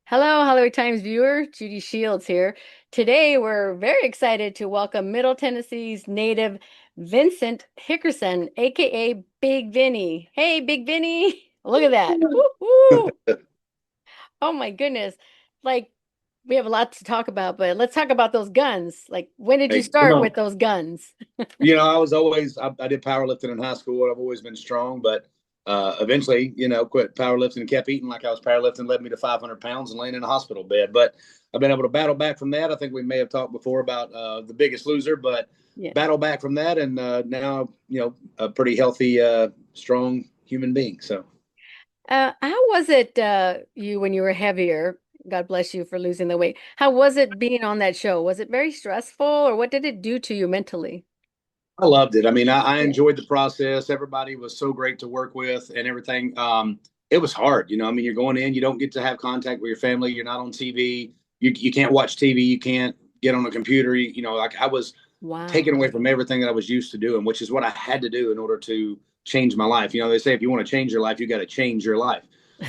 Hello, Hollywood Times viewer, Judy Shields here. Today, we're very excited to welcome Middle Tennessee's native Vincent Hickerson, aka Bigg Vinny. Hey, Bigg Vinny, look at that. Woo-hoo. Oh my goodness. Like, we have a lot to talk about, but let's talk about those guns. Like, when did you Hey, come start on. with those guns? I was I did powerlifting in high school. I've always been strong, but eventually, quit powerlifting and kept eating like I was powerlifting, led me to 500 pounds and laying in a hospital bed. But I've been able to battle back from that. I think we may have talked before about The Biggest Loser, but Yeah. battle back from that. And now, a pretty healthy, strong human being. So, How was it you when you were heavier? God bless you for losing the weight. How was it being on that show? Was it very stressful, or what did it do to you mentally? I loved it. I mean, I Yeah. enjoyed the process. Everybody was so great to work with and everything. It was hard. I mean, you're going in, you don't get to have contact with your family. You're not on TV. You can't watch TV. You can't get on a computer. Like I was taken Wow. away from everything that I was used to doing, which is what I had to do in order to change my life. They say if you want to change your life, you got to change your life.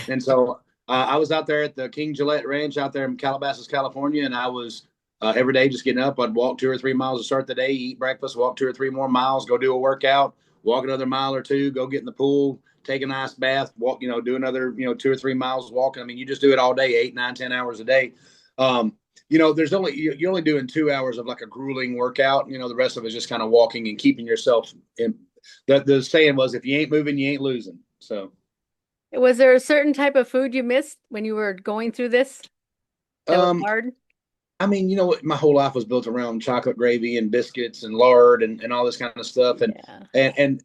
And so I was out there at the King Gillette Ranch out there in Calabasas, California, and I was every day just getting up. I'd walk 2 or 3 miles to start the day, eat breakfast, walk 2 or 3 more miles, go do a workout, walk another mile or two, go get in the pool, take a nice bath, walk, do another, 2 or 3 miles walking. I mean, you just do it all day, 8, 9, 10 hours a day. Um, there's only you're only doing 2 hours of like a grueling workout. The rest of it is just kind of walking and keeping yourself in. The saying was, if you ain't moving, you ain't losing. So, Was there a certain type of food you missed when you were going through this that was um, hard? I mean, my whole life was built around chocolate gravy and biscuits and lard and all this kind of stuff. Yeah. And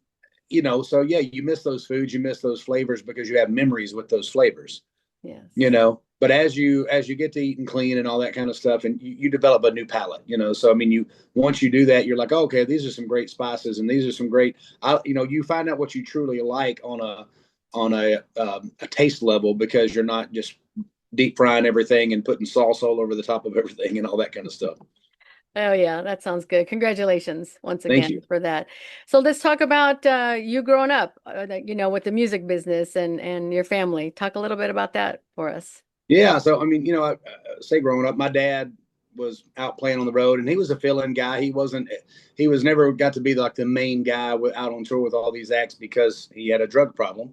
so yeah, you miss those foods, you miss those flavors because you have memories with those flavors. Yes. But as you get to eating clean and all that kind of stuff, and you develop a new palate. So I mean, you once you do that, you're like, oh, okay, these are some great spices, and these are some great. You find out what you truly like on a taste level because you're not just deep frying everything and putting sauce all over the top of everything and all that kind of stuff. Oh yeah, that sounds good. Congratulations once Thank again you. for that. So let's talk about you growing up, with the music business and your family. Talk a little bit about that for us. Yeah. So, I mean, I say growing up, my dad was out playing on the road and he was a fill-in guy. He was never got to be like the main guy out on tour with all these acts because he had a drug problem.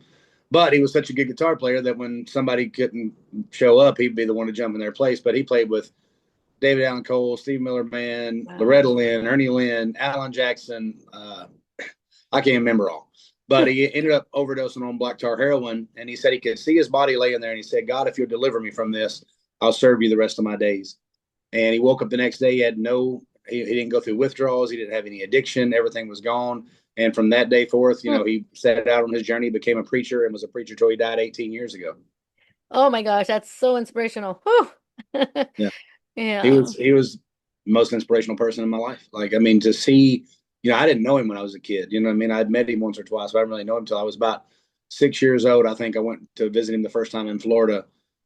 But he was such a good guitar player that when somebody couldn't show up, he'd be the one to jump in their place. But he played with David Allen Coe, Steve Miller Band, Loretta Wow. Lynn, Ernie Lynn, Alan Jackson. I can't remember all. But he ended up overdosing on black tar heroin, and he said he could see his body laying there, and he said, "God, if you'll deliver me from this, I'll serve you the rest of my days." And he woke up the next day. He had he didn't go through withdrawals. He didn't have any addiction. Everything was gone. And from that day forth, he set out on his journey, became a preacher, and was a preacher till he died 18 years ago. Oh my gosh, that's so inspirational. Whew. Yeah. He Yeah. was he was the most inspirational person in my life. Like, I mean, to see, I didn't know him when I was a kid. You know what I mean? I'd met him once or twice, but I didn't really know him until I was about 6 years old. I think I went to visit him the first time in Florida,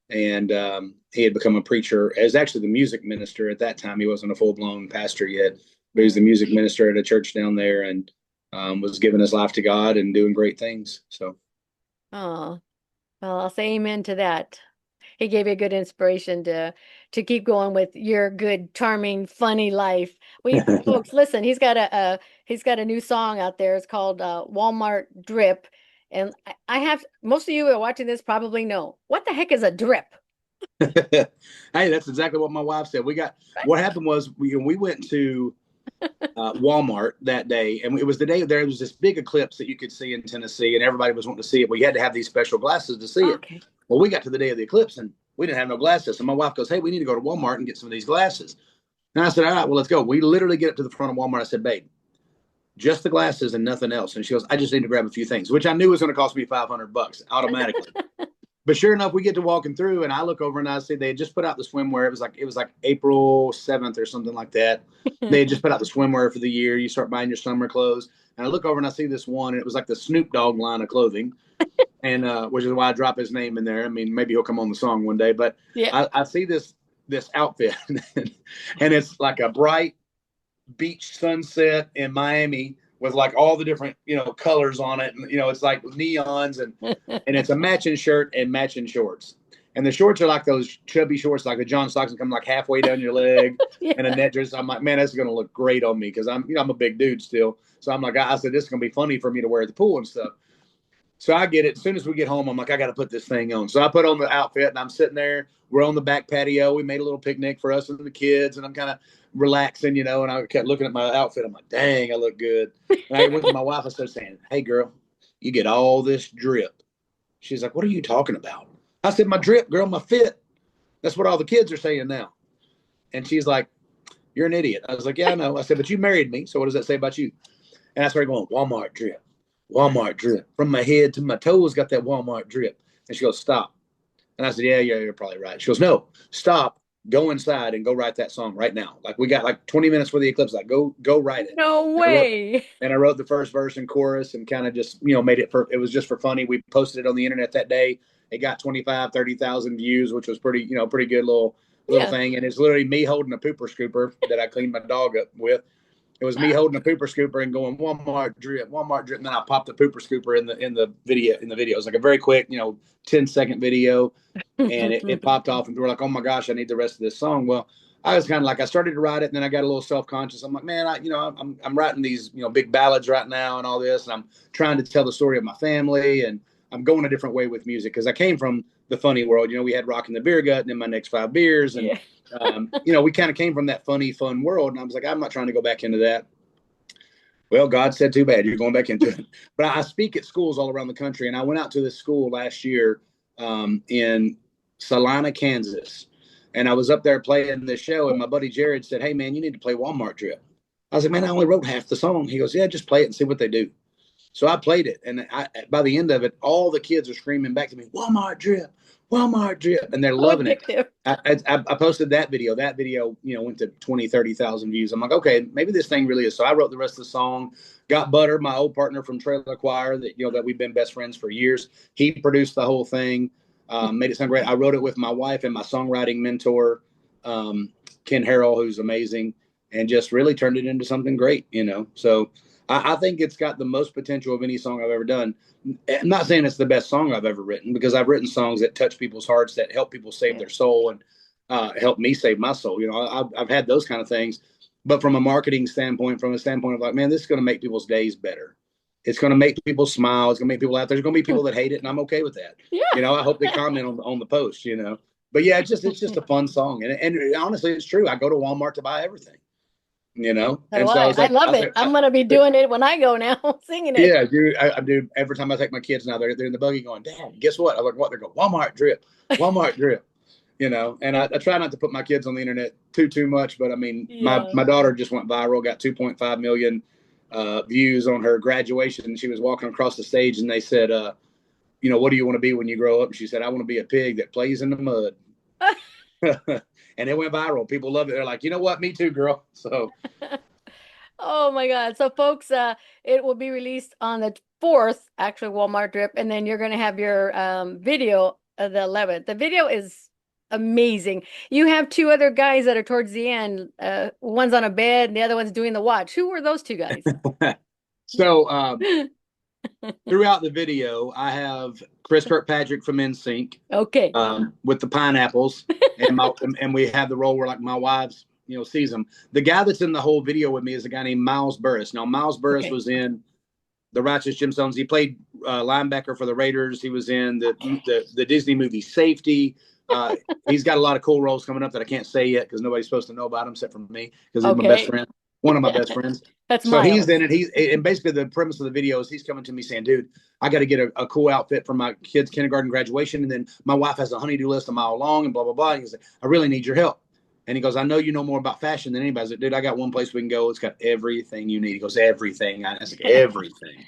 and he had become a preacher. As actually the music minister at that time. He wasn't a full blown pastor yet, but he was Yeah. the music minister at a church down there, and was giving his life to God and doing great things. So Oh, well, I'll say amen to that. He gave you a good inspiration to keep going with your good, charming, funny life. We folks, listen, he's got a new song out there. It's called Walmart Drip. And I have most of you who are watching this probably know what the heck is a drip? hey, that's exactly what my wife said. What happened was we went to Walmart that day, and it was the day there was this big eclipse that you could see in Tennessee, and everybody was wanting to see it. We had to have these special glasses to see it. Okay. Well, we got to the day of the eclipse, and we didn't have no glasses. And my wife goes, "Hey, we need to go to Walmart and get some of these glasses." And I said, "All right, well, let's go." We literally get up to the front of Walmart. I said, "Babe, just the glasses and nothing else." And she goes, "I just need to grab a few things," which I knew was going to cost me $500 automatically. But sure enough, we get to walking through, and I look over and I see they had just put out the swimwear. It was like April 7th or something like that. They had just put out the swimwear for the year. You start buying your summer clothes, and I look over and I see this one, and it was like the Snoop Dogg line of clothing, and which is why I drop his name in there. I mean, maybe he'll come on the song one day. But Yeah. I see this outfit, and it's like a bright beach sunset in Miami with like all the different colors on it, and it's like neons and it's a matching shirt and matching shorts. And the shorts are like those chubby shorts, like the John Stockton, come like halfway down your leg, and a Yeah. net dress. I'm like, man, that's going to look great on me because I'm a big dude still. So I'm like, I said, this is going to be funny for me to wear at the pool and stuff. So I get it. As soon as we get home, I'm like, I got to put this thing on. So I put on the outfit, and I'm sitting there. We're on the back patio. We made a little picnic for us and the kids, and I'm kind of relaxing, and I kept looking at my outfit. I'm like, dang, I look good. And I went to my wife. I started saying, hey, girl, you get all this drip. She's like, what are you talking about? I said, my drip, girl, my fit. That's what all the kids are saying now. And she's like, you're an idiot. I was like, yeah, I know. I said, but you married me. So what does that say about you? And I started going, Walmart drip, Walmart drip. From my head to my toes, got that Walmart drip. And she goes, stop. And I said, yeah, you're probably right. She goes, no, stop. Go inside and go write that song right now. Like, we got like 20 minutes for the eclipse. Like, go write it. No And I wrote, way. and I wrote the first verse and chorus and kind of just, made it it was just for funny. We posted it on the internet that day. It got 30,000 views, which was pretty good little Yeah. thing. And it's literally me holding a pooper scooper that I cleaned my dog up with. It was me holding a pooper scooper and going Walmart drip, and then I popped the pooper scooper in the video. It was like a very quick, 10-second video, and it popped off, and we were like, oh my gosh, I need the rest of this song. Well, I was kind of like, I started to write it, and then I got a little self conscious. I'm like, man, I'm writing these big ballads right now and all this, and I'm trying to tell the story of my family, and I'm going a different way with music because I came from the funny world. We had Rockin' the Beer Gut and then My Next 5 Beers, and Yeah. we kind of came from that funny, fun world. And I was like, I'm not trying to go back into that. Well, God said, too bad, you're going back into it. But I speak at schools all around the country. And I went out to this school last year in Salina, Kansas. And I was up there playing this show. And my buddy Jared said, hey, man, you need to play Walmart Drip. I was like, man, I only wrote half the song. He goes, yeah, just play it and see what they do. So I played it. And by the end of it, all the kids are screaming back to me, Walmart Drip, Walmart drip, and they're Oh, loving it. addictive. I posted that video. That video, went to 20, 30,000 views. I'm like, okay, maybe this thing really is. So I wrote the rest of the song. Got Butter, my old partner from Trailer Choir, that we've been best friends for years. He produced the whole thing, made it sound great. I wrote it with my wife and my songwriting mentor, Ken Harrell, who's amazing, and just really turned it into something great. So I think it's got the most potential of any song I've ever done. I'm not saying it's the best song I've ever written, because I've written songs that touch people's hearts, that help people save their soul, and help me save my soul. I've had those kind of things, but from a marketing standpoint, from a standpoint of like, man, this is going to make people's days better. It's going to make people smile. It's going to make people laugh. There's going to be people that hate it, and I'm okay with that. Yeah. I hope they comment on the post. But yeah, it's just a fun song, and honestly, it's true. I go to Walmart to buy everything. So And so I I. was I like, love it. I'm gonna be doing it when I go now, singing it. yeah, dude, I do. Every time I take my kids now, they're in the buggy going, Dad, guess what? I'm like, what? They go, Walmart drip, Walmart drip. And I try not to put my kids on the internet too much, but I mean, Yeah. my daughter just went viral, got 2.5 million views on her graduation. She was walking across the stage, and they said, what do you want to be when you grow up? And she said, I want to be a pig that plays in the mud. And it went viral. People love it. They're like, you know what? Me too, girl. So Oh my God. So folks, it will be released on the 4th, actually Walmart drip, and then you're gonna have your video the 11th. The video is amazing. You have two other guys that are towards the end. One's on a bed and the other one's doing the watch. Who were those two guys? so throughout the video, I have Chris Kirkpatrick from NSYNC, Okay. with the pineapples, and we have the role where like my wife's sees them. The guy that's in the whole video with me is a guy named Miles Burris. Now Miles Burris was in the Righteous Gemstones. He played linebacker for the Raiders. He was in the Disney movie Safety. He's got a lot of cool roles coming up that I can't say yet because nobody's supposed to know about him except for me, because he's my best friend, one of my best friends. That's so Miles. He's in it. And basically the premise of the video is he's coming to me saying, dude, I got to get a cool outfit for my kid's kindergarten graduation. And then my wife has a honey-do list a mile long and blah, blah, blah. And he's like, I really need your help. And he goes, I know you know more about fashion than anybody. I said, dude, I got one place we can go. It's got everything you need. He goes, everything. I said, everything.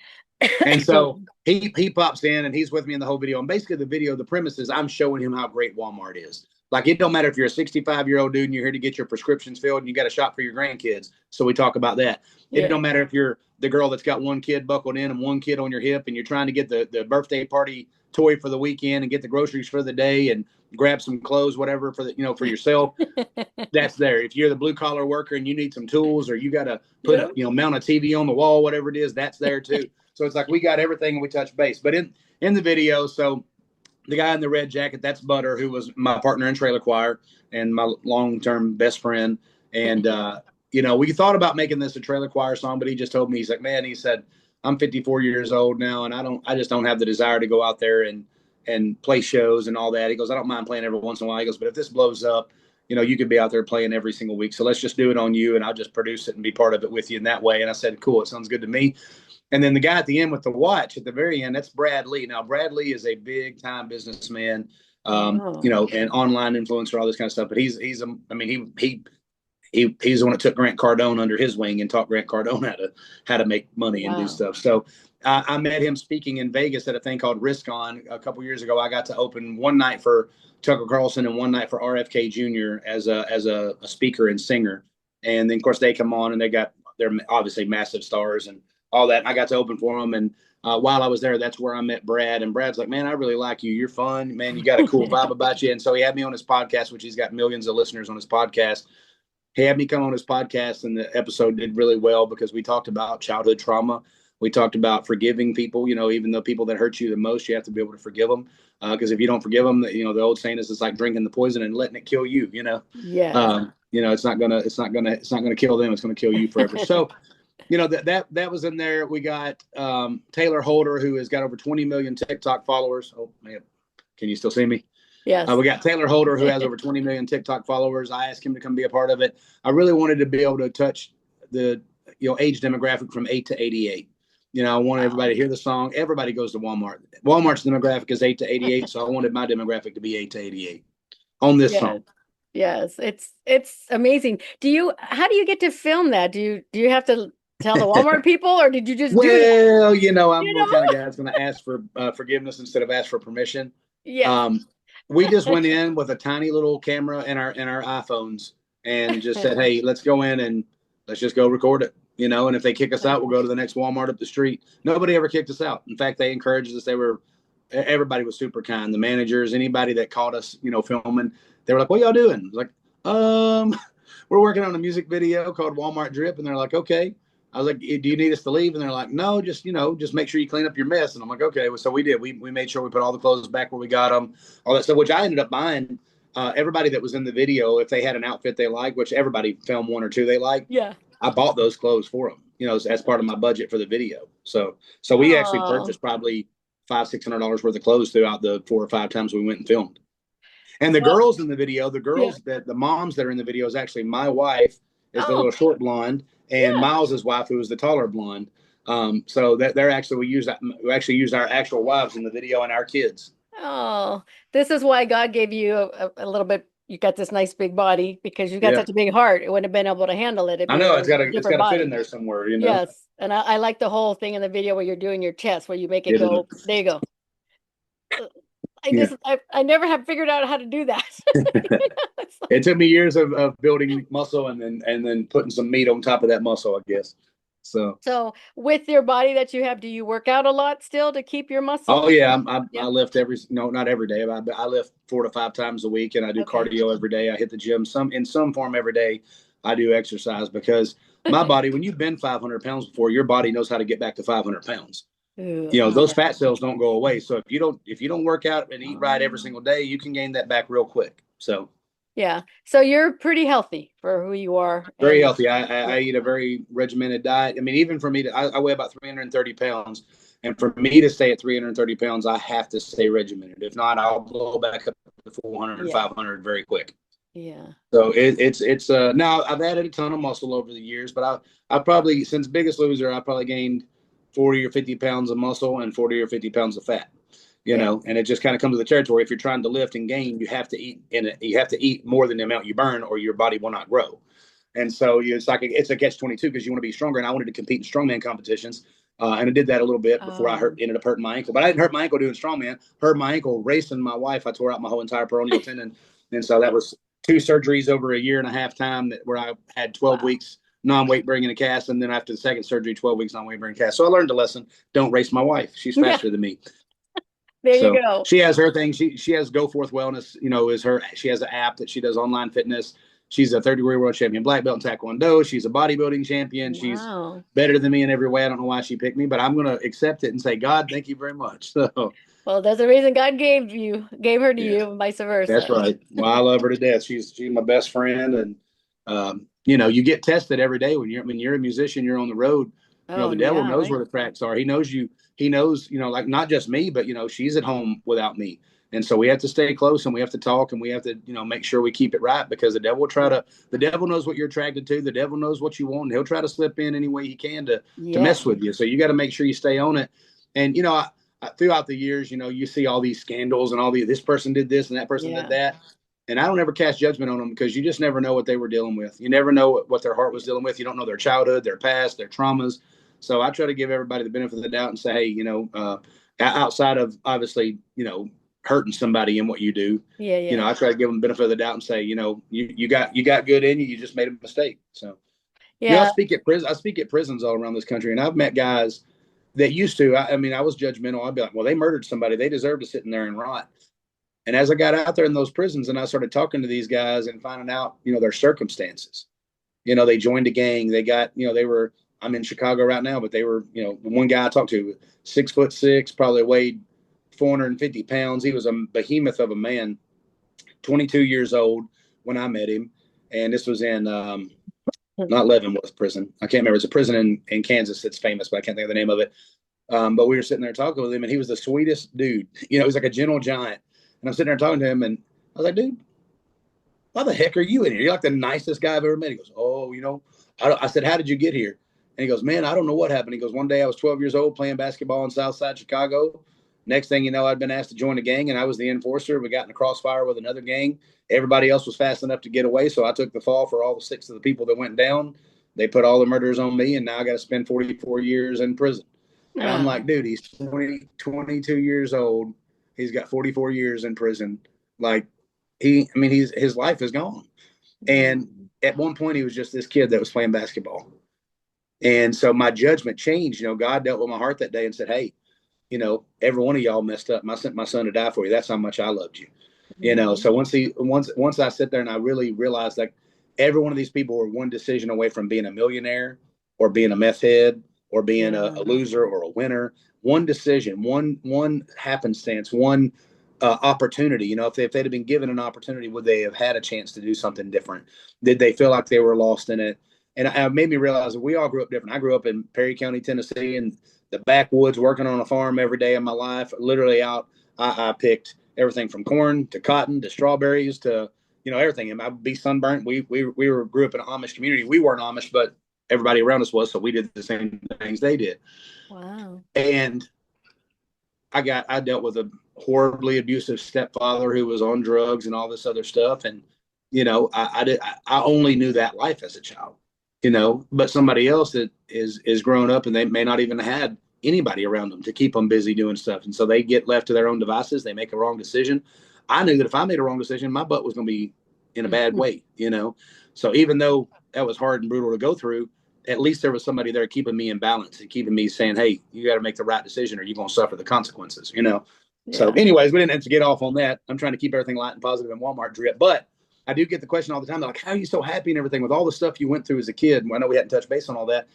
And so he pops in and he's with me in the whole video. And basically the video, the premise is I'm showing him how great Walmart is. Like, it don't matter if you're a 65-year-old dude and you're here to get your prescriptions filled and you got to shop for your grandkids. So we talk about that. It don't matter if you're the girl that's got one kid buckled in and one kid on your hip and you're trying to get the birthday party toy for the weekend and get the groceries for the day and grab some clothes, whatever, for for yourself. That's there. If you're the blue collar worker and you need some tools, or you got to put mount a TV on the wall, whatever it is, that's there too. So it's like we got everything and we touch base. But in the video, so the guy in the red jacket, that's Butter, who was my partner in trailer choir and my long-term best friend. And, we thought about making this a trailer choir song, but he just told me, he's like, man, he said, I'm 54 years old now, and I just don't have the desire to go out there and play shows and all that. He goes, I don't mind playing every once in a while. He goes, but if this blows up, you could be out there playing every single week. So let's just do it on you, and I'll just produce it and be part of it with you in that way. And I said, cool, it sounds good to me. And then the guy at the end with the watch at the very end, that's Brad Lee. Now, Brad Lee is a big time businessman, and online influencer, all this kind of stuff. But he's the one that took Grant Cardone under his wing and taught Grant Cardone how to make money and do stuff. So I met him speaking in Vegas at a thing called Risk On a couple years ago. I got to open one night for Tucker Carlson and one night for RFK Jr. as a speaker and singer. And then, of course, they come on and they're obviously massive stars and all that. I got to open for them. And while I was there, that's where I met Brad. And Brad's like, man, I really like you. You're fun, man. You got a cool vibe about you. And so he had me on his podcast, which he's got millions of listeners on his podcast. He had me come on his podcast, and the episode did really well because we talked about childhood trauma. We talked about forgiving people, even the people that hurt you the most, you have to be able to forgive them. Because if you don't forgive them, the old saying is it's like drinking the poison and letting it kill you, Yeah. It's not gonna kill them. It's going to kill you forever. So, that was in there. We got Taylor Holder, who has got over 20 million TikTok followers. Oh man, can you still see me? Yes. We got Taylor Holder, who has over 20 million TikTok followers. I asked him to come be a part of it. I really wanted to be able to touch the age demographic from 8 to 88. I wanted everybody to hear the song. Everybody goes to Walmart. Walmart's demographic is 8 to 88, so I wanted my demographic to be 8 to 88 on this song. Yes, it's amazing. How do you get to film that? Do you have to tell the Walmart people, or did you just do that? I'm the kind of guy that's going to ask for forgiveness instead of ask for permission. Yeah. We just went in with a tiny little camera in our iPhones and just said, hey, let's go in and let's just go record it. And if they kick us out, we'll go to the next Walmart up the street. Nobody ever kicked us out. In fact, they encouraged us. Everybody was super kind. The managers, anybody that caught us, filming, they were like, what y'all doing? Like, we're working on a music video called Walmart Drip. And they're like, okay. I was like, do you need us to leave? And they're like, no, just make sure you clean up your mess. And I'm like, okay. So we did. We made sure we put all the clothes back where we got them, all that stuff, which I ended up buying. Everybody that was in the video, if they had an outfit they liked, which everybody filmed one or two they liked. Yeah. I bought those clothes for them, as part of my budget for the video. So we actually purchased probably $500-600 worth of clothes throughout the 4 or 5 times we went and filmed. And the girls in the video, the moms that are in the video is actually my wife is the little short blonde, and Miles's wife, who is the taller blonde. So that we actually used our actual wives in the video and our kids. Oh, this is why God gave you a little bit. You got this nice big body because you got such a big heart. It wouldn't have been able to handle it. I know it's got to fit in there somewhere. Yes, and I like the whole thing in the video where you're doing your chest, where you make it go. There you go. I never have figured out how to do that. It took me years of building muscle and then putting some meat on top of that muscle, I guess. So with your body that you have, do you work out a lot still to keep your muscle? Oh yeah, I lift not every day, but I lift 4 to 5 times a week, and I do cardio every day. I hit the gym in some form every day. I do exercise because my body, when you've been 500 pounds before, your body knows how to get back to 500 pounds. Those fat cells don't go away. So if you don't work out and eat right every single day, you can gain that back real quick. So yeah. So you're pretty healthy for who you are. Very healthy. I eat a very regimented diet. I mean, even for me, I weigh about 330 pounds. And for me to stay at 330 pounds, I have to stay regimented. If not, I'll blow back up to 400 or 500 very quick. Yeah. So it's now I've added a ton of muscle over the years, but I probably, since Biggest Loser, I probably gained 40 or 50 pounds of muscle and 40 or 50 pounds of fat. And it just kind of comes with the territory. If you're trying to lift and gain, you have to eat more than the amount you burn, or your body will not grow. And so it's a catch-22 because you want to be stronger. And I wanted to compete in strongman competitions. And I did that a little bit before I ended up hurting my ankle. But I didn't hurt my ankle doing strongman. Hurt my ankle racing my wife. I tore out my whole entire peroneal tendon. And so that was 2 surgeries over a 1.5 years time where I had 12 weeks non-weight bringing a cast. And then after the second surgery, 12 weeks non-weight bringing a cast. So I learned a lesson. Don't race my wife. She's faster than me. There you go. She has her thing. She has Go Forth Wellness, she has an app that she does online fitness. She's a third-degree world champion black belt in Taekwondo. She's a bodybuilding champion. Wow. She's better than me in every way. I don't know why she picked me, but I'm going to accept it and say, God, thank you very much. So, Well, there's a reason God gave her to Yeah, you, and vice that's versa. right. Well, I love her to death. She's my best friend, and you know, you get tested every day when you're a musician, you're on the road. You know, Oh, the devil yeah, knows right. where the cracks are. He knows you. He knows, you know, like not just me, but you know, she's at home without me, and so we have to stay close and we have to talk and we have to, you know, make sure we keep it right because the devil will try Yeah. to. The devil knows what you're attracted to. The devil knows what you want. And he'll try to slip in any way he can to Yeah. mess with you. So you got to make sure you stay on it. And you know, throughout the years, you know, you see all these scandals and all the this person did this and that person did Yeah. that. And I don't ever cast judgment on them because you just never know what they were dealing with. You never know what their heart was Yeah. dealing with. You don't know their childhood, their past, their traumas. So I try to give everybody the benefit of the doubt and say, hey, you know, outside of obviously, you know, hurting somebody in what you do, Yeah. you know, Yeah. I try to give them the benefit of the doubt and say, you know, you got good in you. You just made a mistake. So, you know, Yeah. I speak at prisons all around this country, and I've met guys that used to. I mean, I was judgmental. I'd be like, well, they murdered somebody. They deserve to sit in there and rot. And as I got out there in those prisons and I started talking to these guys and finding out, you know, their circumstances, you know, they joined a gang. They got, you know, they were, I'm in Chicago right now, but they were, you know, the one guy I talked to, 6'6", probably weighed 450 pounds. He was a behemoth of a man, 22 years old when I met him. And this was in, not Leavenworth prison. I can't remember. It's a prison in Kansas that's famous, but I can't think of the name of it. But we were sitting there talking with him, and he was the sweetest dude. You know, he was like a gentle giant. And I'm sitting there talking to him, and I was like, dude, why the heck are you in here? You're like the nicest guy I've ever met. He goes, oh, you know, I said, how did you get here? And he goes, man, I don't know what happened. He goes, one day I was 12 years old playing basketball in Southside Chicago. Next thing you know, I'd been asked to join a gang, and I was the enforcer. We got in a crossfire with another gang. Everybody else was fast enough to get away, so I took the fall for all the six of the people that went down. They put all the murders on me, and now I got to spend 44 years in prison. And I'm Oh, like, dude, he's 22 years old. He's got 44 years in prison. Like, I mean, his life is gone. yeah. And at one point, he was just this kid that was playing basketball. And so my judgment changed. You know, God dealt with my heart that day and said, hey, you know, every one of y'all messed up. I sent my son to die for you. That's how much I loved you. You know, Mhm. so once I sit there and I really realized like every one of these people were one decision away from being a millionaire or being a meth head or being a Yeah. loser or a winner. One decision, one happenstance, one opportunity. You know, if they'd have been given an opportunity, would they have had a chance to do something different? Did they feel like they were lost in it? And it made me realize that we all grew up different. I grew up in Perry County, Tennessee, and the backwoods, working on a farm every day of my life. Literally out, I picked everything from corn to cotton to strawberries to, you know, everything. And I'd be sunburnt. We grew up in an Amish community. We weren't Amish, but everybody around us was, so we did the same things they did. Wow. And I dealt with a horribly abusive stepfather who was on drugs and all this other stuff. And, you know, I only knew that life as a child, you know, but somebody else that is growing up and they may not even had anybody around them to keep them busy doing stuff. And so they get left to their own devices. They make a wrong decision. I knew that if I made a wrong decision, my butt was going to be in a bad way, you know? So even though that was hard and brutal to go through, at least there was somebody there keeping me in balance and keeping me saying, hey, you got to make the right decision or you're going to suffer the consequences, you know? So, Yeah. anyways, we didn't have to get off on that. I'm trying to keep everything light and positive in Walmart drip. But I do get the question all the time, like, how are you so happy and everything with all the stuff you went through as a kid? I know we hadn't touched base on all that.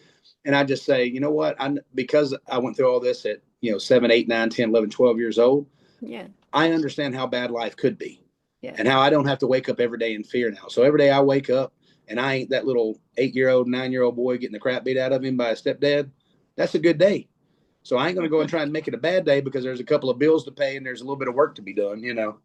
And I just say, you know what? Because I went through all this at, you know, 7, 8, 9, 10, 11, 12 years old, Yeah. I understand how bad life could be Yeah. and how I don't have to wake up every day in fear now. So every day I wake up and I ain't that little 8-year-old, 9-year-old boy getting the crap beat out of him by a stepdad. That's a good day. So I ain't going to go and try and make it a bad day because there's a couple of bills to pay and there's a little bit of work to be done, you know.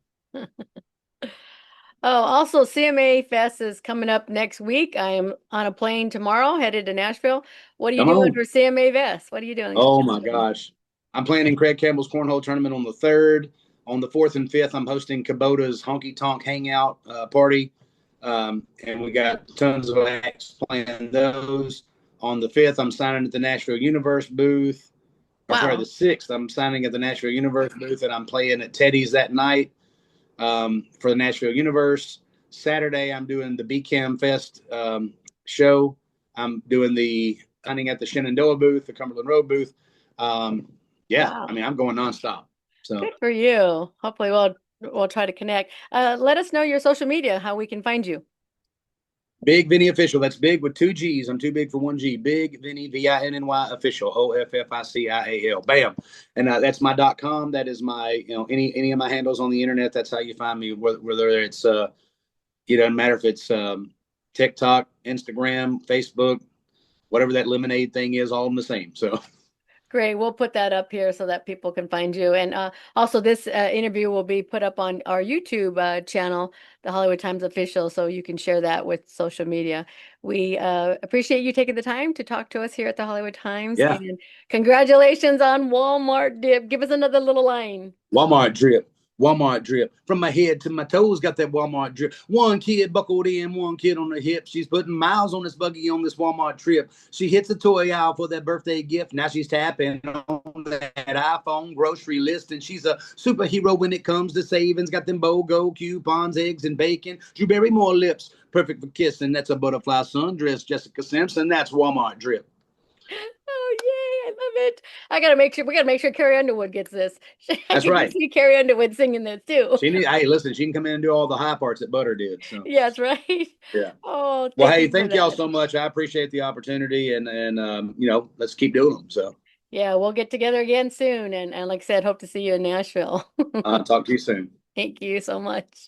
Oh, also CMA Fest is coming up next week. I am on a plane tomorrow, headed to Nashville. What are you Come doing on. for CMA Fest? What are you doing? Oh my gosh. I'm playing in Craig Campbell's cornhole tournament on the 3rd. On the 4th and 5th, I'm hosting Kubota's Honky Tonk Hangout party. And we got tons of acts playing those. On the 5th, I'm signing at the Nashville Universe booth. Or sorry, the Wow. 6th, I'm signing at the Nashville Universe booth, and I'm playing at Teddy's that night for the Nashville Universe. Saturday, I'm doing the BCAM Fest show. I'm doing the hunting at the Shenandoah booth, the Cumberland Road booth. Um, yeah, I Wow. mean, I'm going nonstop. So Good for you. Hopefully we'll try to connect. Let us know your social media, how we can find you. Bigg Vinny official. That's big with two G's. I'm too big for one G. Bigg Vinny, Vinny official. OFFICIAL. Bam. And that's my .com. That is my, any of my handles on the internet. That's how you find me. Whether it's it doesn't matter if it's TikTok, Instagram, Facebook, whatever that lemonade thing is, all of them the same. So Great. We'll put that up here so that people can find you. And also, this interview will be put up on our YouTube channel, the Hollywood Times Official, so you can share that with social media. We appreciate you taking the time to talk to us here at the Hollywood Times. yeah, And congratulations on Walmart dip. Give us another little line. Walmart drip. Walmart drip. From my head to my toes, got that Walmart drip. One kid buckled in, one kid on the hip. She's putting miles on this buggy on this Walmart trip. She hits the toy aisle for that birthday gift. Now she's tapping on that iPhone grocery list, and she's a superhero when it comes to savings. Got them BOGO coupons, eggs, and bacon. Drew Barrymore lips, perfect for kissing. That's a butterfly sundress. Jessica Simpson, that's Walmart drip. Oh, yay. I love it. I gotta make sure we gotta make sure Carrie Underwood gets this. I That's can right. just see Carrie Underwood singing this too. Hey, listen, she can come in and do all the high parts that Butter did. So Yes, right. yeah. Oh, Well, thank hey, you for thank y'all that. so much. I appreciate the opportunity, and let's keep doing them. So, Yeah, we'll get together again soon. And like I said, hope to see you in Nashville. talk to you soon. Thank you so much.